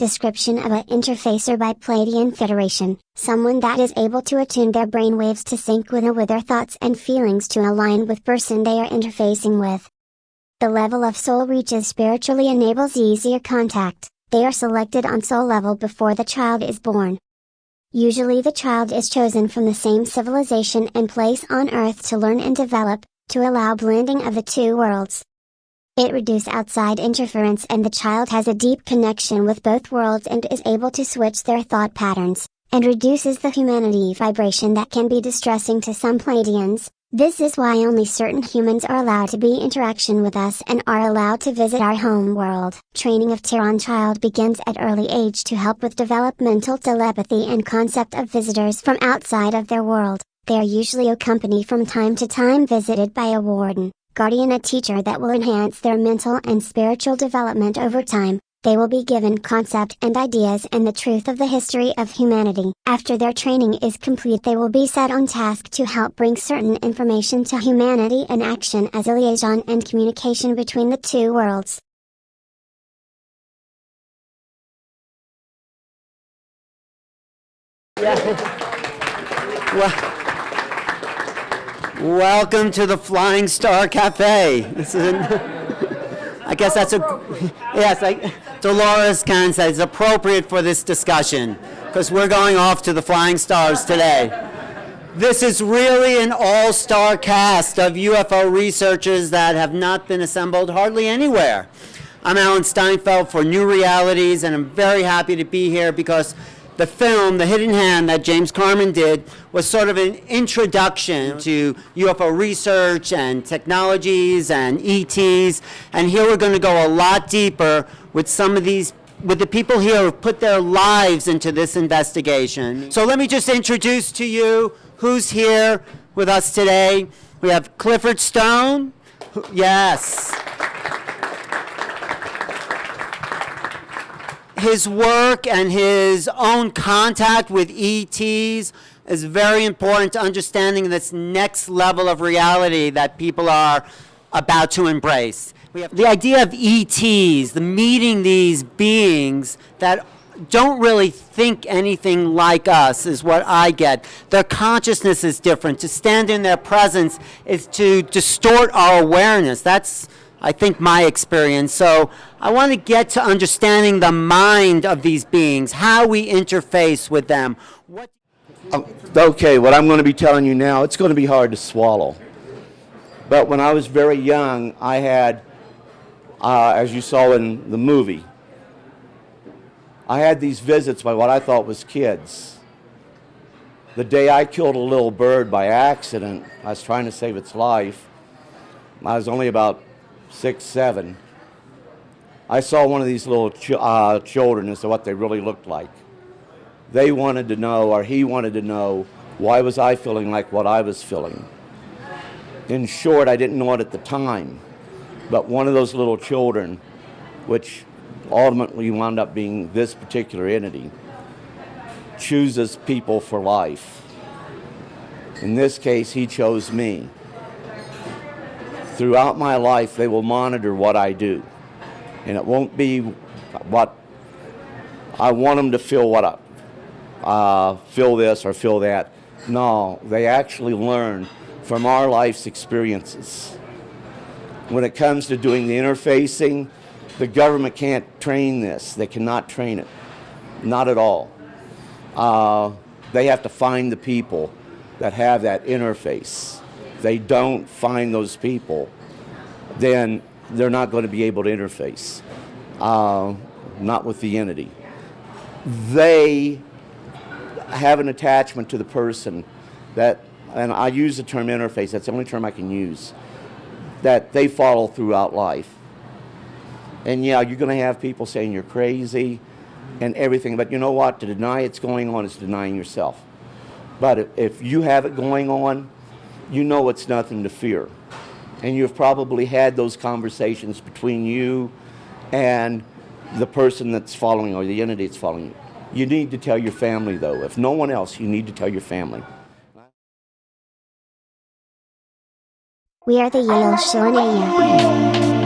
Description of an interfacer by Palladian Federation, someone that is able to attune their brainwaves to sync with their thoughts and feelings to align with person they are interfacing with. The level of soul reaches spiritually enables easier contact. They are selected on soul level before the child is born. Usually the child is chosen from the same civilization and place on Earth to learn and develop, to allow blending of the two worlds. It reduces outside interference and the child has a deep connection with both worlds and is able to switch their thought patterns, and reduces the humanity vibration that can be distressing to some Palladians. This is why only certain humans are allowed to be in interaction with us and are allowed to visit our home world. Training of Terran child begins at early age to help with developmental telepathy and concept of visitors from outside of their world. They are usually accompanied from time to time visited by a warden, guardian, a teacher that will enhance their mental and spiritual development over time. They will be given concept and ideas and the truth of the history of humanity. After their training is complete, they will be set on task to help bring certain information to humanity and action as a liaison and communication between the two worlds. Welcome to the Flying Star Cafe. This is I guess that's Dolores Kahn said it's appropriate for this discussion because we're going off to the Flying Stars today. This is really an all-star cast of UFO researchers that have not been assembled hardly anywhere. I'm Alan Steinfeld for New Realities, and I'm very happy to be here because the film, The Hidden Hand, that James Carman did was sort of an introduction to UFO research and technologies and ETs. And here we're going to go a lot deeper with some of these, with the people here who put their lives into this investigation. So let me just introduce to you who's here with us today. We have Clifford Stone. Yes. His work and his own contact with ETs is very important to understanding this next level of reality that people are about to embrace. We have the idea of ETs, the meeting these beings that don't really think anything like us is what I get. Their consciousness is different. To stand in their presence is to distort our awareness. That's, I think, my experience. So I want to get to understanding the mind of these beings, how we interface with them. Okay, what I'm going to be telling you now, it's going to be hard to swallow. But when I was very young, I had, as you saw in the movie, I had these visits by what I thought was kids. The day I killed a little bird by accident, I was trying to save its life. I was only about 6, 7. I saw one of these little children as to what they really looked like. They wanted to know, or he wanted to know, why was I feeling like what I was feeling? In short, I didn't know it at the time, but one of those little children, which ultimately wound up being this particular entity, chooses people for life. In this case, he chose me. Throughout my life, they will monitor what I do. And it won't be what I want them to feel, what I feel this or feel that. No, they actually learn from our life's experiences. When it comes to doing the interfacing, the government can't train this. They cannot train it. Not at all. They have to find the people that have that interface. They don't find those people, then they're not going to be able to interface, not with the entity. They have an attachment to the person that, and I use the term interface, that's the only term I can use, that they follow throughout life. And yeah, you're going to have people saying you're crazy and everything, but you know what? To deny it's going on is denying yourself. But if you have it going on, you know it's nothing to fear. And you've probably had those conversations between you and the person that's following or the entity that's following you. You need to tell your family, though. If no one else, you need to tell your family. We are the Yale Shilanaia.